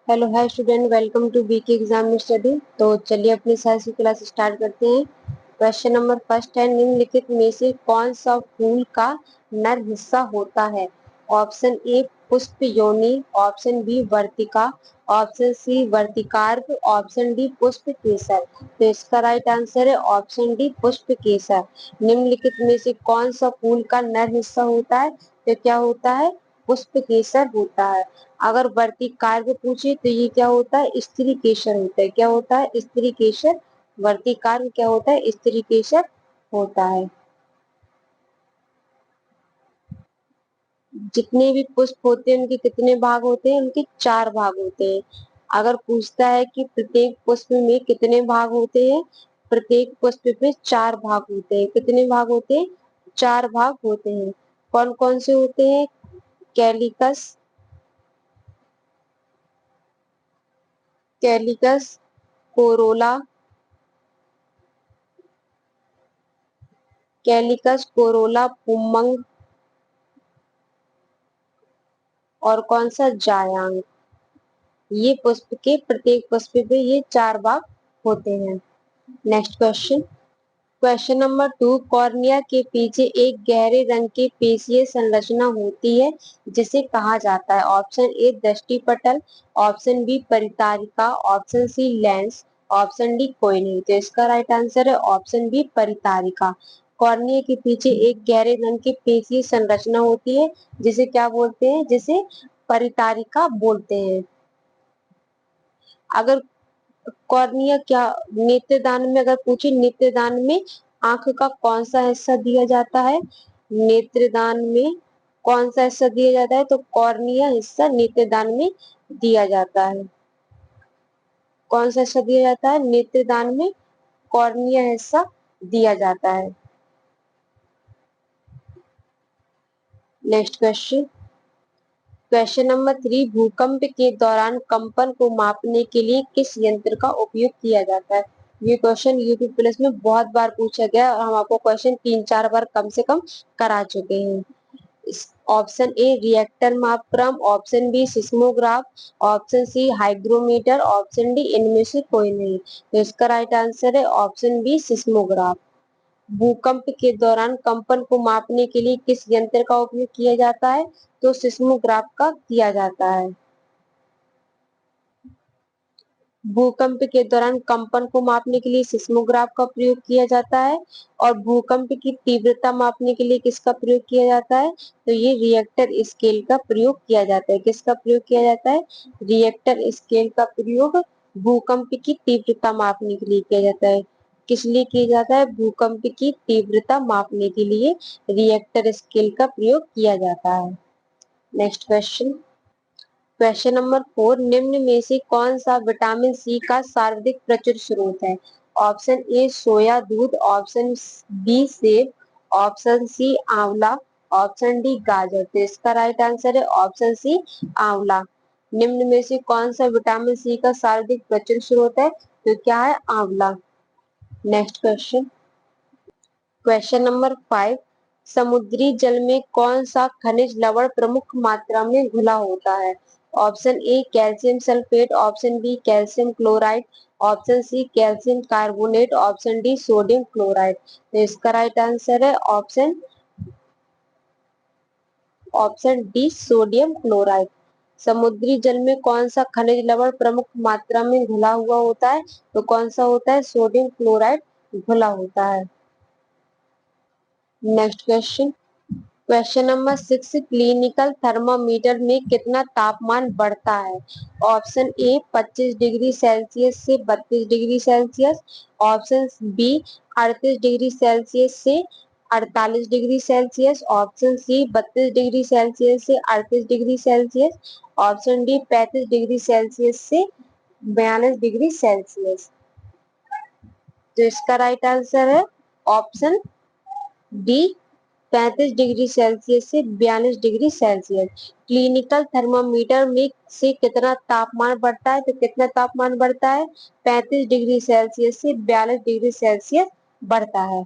Hello hi student, welcome to BK exam study. तो चलिए अपनी साइंस की क्लास स्टार्ट करते हैं। क्वेश्चन नंबर फर्स्ट है, निम्नलिखित में से कौन सा फूल का नर हिस्सा होता है? ऑप्शन ए पुष्प योनि, ऑप्शन बी वर्तिका, ऑप्शन सी वर्तिकार्क, ऑप्शन डी पुष्प केसर। तो इसका राइट आंसर है ऑप्शन डी पुष्प केसर। निम्नलिखित में से कौन सा फूल का नर हिस्सा होता है? तो क्या होता है? पुष्प केसर होता है। अगर वर्तिकार को पूछे तो ये क्या होता है? स्त्री केसर होता है। क्या होता है? स्त्री केसर। वर्तिकार क्या होता है? स्त्री केसर होता है। जितने भी पुष्प होते हैं उनके कितने भाग होते हैं? उनके 4 भाग होते हैं। अगर पूछता है कि प्रत्येक पुष्प में कितने भाग होते हैं, प्रत्येक पुष्प में 4 भाग होते हैं। कितने भाग होते हैं? 4 भाग होते हैं। कौन कौन से होते हैं? कैलिकस, कैलिकस, कोरोला, कैलिकस कोरोला, पुम्मंग, और कौन सा? जायांग। ये पुष्प के प्रत्येक पुष्प पे ये 4 भाग होते हैं। Next question. Question number 2, cornea के पीछे एक गहरे रंग की पेशीय संरचना होती है जिसे कहा जाता है? ऑप्शन ए दृष्टि पटल, ऑप्शन बी परितारिका, option C lens, option D कोई नहीं। तो इसका राइट आंसर है ऑप्शन बी परितारिका। कॉर्निया के पीछे एक गहरे रंग की पेशीय संरचना होती है जिसे क्या बोलते हैं? जिसे परितारिका बोलते हैं। अगर कॉर्निया क्या, नेत्रदान में अगर पूछे, नेत्रदान में आंख का कौन सा हिस्सा दिया जाता है? नेत्रदान में कौन सा हिस्सा दिया जाता है? तो कॉर्निया हिस्सा नेत्रदान में दिया जाता है। कौन सा हिस्सा दिया जाता है? नेत्रदान में कॉर्निया हिस्सा दिया जाता है। Next question. क्वेश्चन नंबर 3, भूकंप के दौरान कंपन को मापने के लिए किस यंत्र का उपयोग किया जाता है? ये क्वेश्चन यूपी पुलिस में बहुत बार पूछा गया और हम आपको क्वेश्चन 3-4 बार कम से कम करा चुके हैं। ऑप्शन ए रिएक्टर मापक्रम, option B seismograph, option C hygrometer, option D इनमें से कोई नहीं। तो इसका राइट आंसर है ऑप्शन बी सिस्मोग्राफ। भूकंप के दौरान कंपन को मापने के लिए किस यंत्र का उपयोग किया जाता है? तो सिस्मोग्राफ का किया जाता है। भूकंप के दौरान कंपन को मापने के लिए सिस्मोग्राफ का प्रयोग किया जाता है। और भूकंप की तीव्रता मापने के लिए किसका प्रयोग किया जाता है? तो ये रिएक्टर स्केल का प्रयोग किया जाता है। किसका प्रयोग किया जाता है? रिएक्टर स्केल का प्रयोग भूकंप की तीव्रता मापने के लिए किया जाता है। किस लिए किया जाता है? भूकंप की तीव्रता मापने के लिए रिएक्टर स्केल का प्रयोग किया जाता है। Next question. क्वेश्चन नंबर 4, निम्न में से कौन सा विटामिन सी का सर्वाधिक प्रचुर स्रोत है? ऑप्शन ए सोया दूध, ऑप्शन बी सेब, ऑप्शन सी आंवला, ऑप्शन डी गाजर। तो इसका राइट आंसर है ऑप्शन सी आंवला। निम्न में से कौन सा विटामिन सी का सर्वाधिक प्रचुर स्रोत है? तो क्या है? आंवला। Next question. क्वेश्चन नंबर 5, समुद्री जल में कौन सा खनिज लवण प्रमुख मात्रा में घुला होता है? Option A calcium sulphate, option B calcium chloride, option C calcium carbonate, option D sodium chloride. तो इसका राइट आंसर है ऑप्शन डी सोडियम क्लोराइड। समुद्री जल में कौन सा खनिज लवण प्रमुख मात्रा में घुला हुआ होता है? तो कौन सा होता है? सोडियम क्लोराइड घुला होता है। Next question. Question number 6, clinical thermometer में कितना तापमान बढ़ता है? ऑप्शन ए 25 डिग्री सेल्सियस से 32 degree Celsius, option B 38 degree Celsius से 48 degree Celsius, option C 32 degree Celsius से 38 degree Celsius, option D 35 degree Celsius से 42 डिग्री सेल्सियस। तो इसका राइट आंसर है ऑप्शन डी 35 डिग्री सेल्सियस से 42 डिग्री सेल्सियस। क्लिनिकल थर्मामीटर में से कितना तापमान बढ़ता है? तो कितना तापमान बढ़ता है? 35 डिग्री सेल्सियस से 42 डिग्री सेल्सियस बढ़ता है।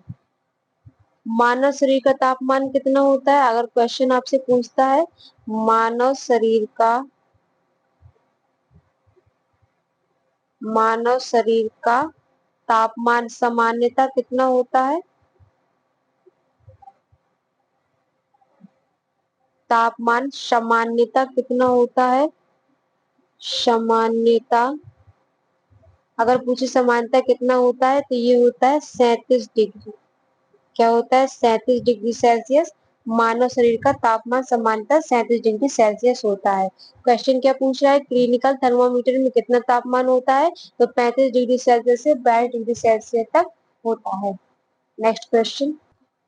मानव शरीर का तापमान कितना होता है? अगर क्वेश्चन आपसे पूछता है मानव शरीर का मानव शरीर का तापमान सामान्यतः कितना होता है? तापमान सामान्यतः कितना होता है? सामान्यतः अगर पूछे सामान्यतः कितना होता है तो ये होता है 37 डिग्री। क्या होता है? 37 डिग्री सेल्सियस। मानव शरीर का तापमान सामान्यतः 37 डिग्री सेल्सियस होता है। क्वेश्चन क्या पूछ रहा है? क्लिनिकल थर्मामीटर में कितना तापमान होता है? तो 35 डिग्री सेल्सियस से 22 डिग्री सेल्सियस तक होता है। नेक्स्ट क्वेश्चन,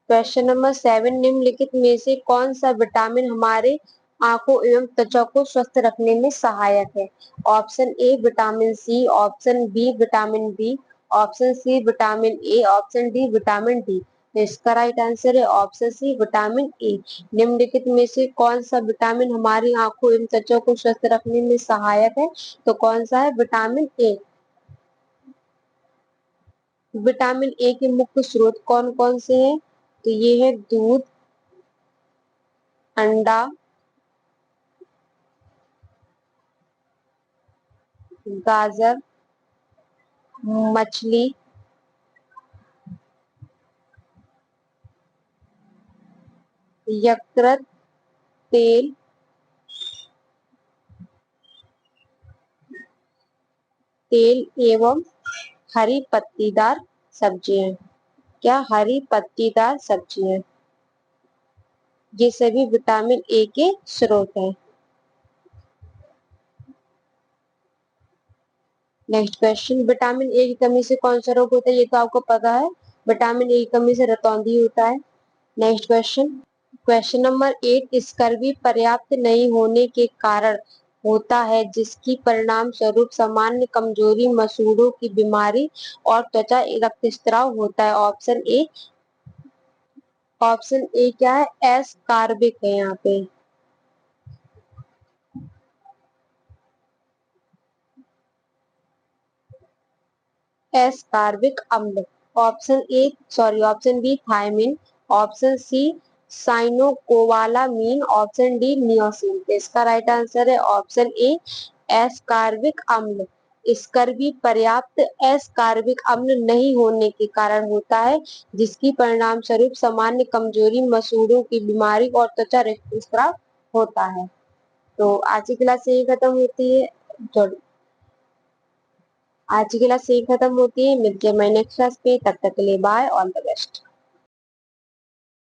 क्वेश्चन नंबर 7, निम्नलिखित में से कौन सा विटामिन हमारे आंखों एवं त्वचा को स्वस्थ रखने में सहायक है? Option A vitamin C, option B vitamin B, option C vitamin A, option D vitamin D. तो इसका राइट आंसर है ऑप्शन सी विटामिन ए। निम्नलिखित में से कौन सा विटामिन हमारी आंखों एवं त्वचा को स्वस्थ रखने में सहायक है? तो कौन सा है? Vitamin A. विटामिन ए के मुख्य स्रोत कौन कौन से हैं? तो ये है दूध, अंडा, गाजर, मछली, यकृत, तेल, तेल एवं हरी पत्तीदार सब्जियां। क्या? हरी पत्तीदार सब्जियां। ये सभी विटामिन ए के स्रोत हैं। नेक्स्ट क्वेश्चन, विटामिन ए की कमी से कौन सा रोग होता है? ये तो आपको पता है, विटामिन ए की कमी से रतौंधी होता है। Next question, question number 8, scurvy पर्याप्त नहीं होने के कारण होता है जिसकी परिणाम स्वरूप सामान्य कमजोरी, मसूड़ों की बीमारी और त्वचा रक्तस्राव होता है। ऑप्शन ए, ऑप्शन ए क्या है? एस कार्बिक है यहाँ पे। एस कार्बिक अम्ल। Option A, sorry, option B thiamine, option C cyanocobalamin, option D niacin. इसका राइट आंसर है ऑप्शन ए, एस कार्बिक अम्ल। स्कर्वी पर्याप्त एस कार्बिक अम्ल नहीं होने के कारण होता है जिसकी परिणाम स्वरूप सामान्य कमजोरी, मसूड़ों की बीमारी और त्वचा रक्तस्राव होता है। तो आज की क्लास यही खत्म होती है। आज की क्लास यही खत्म होती है। मिलते हैं मैं नेक्स्ट क्लास पे, तब तक के लिए बाय, ऑल द बेस्ट।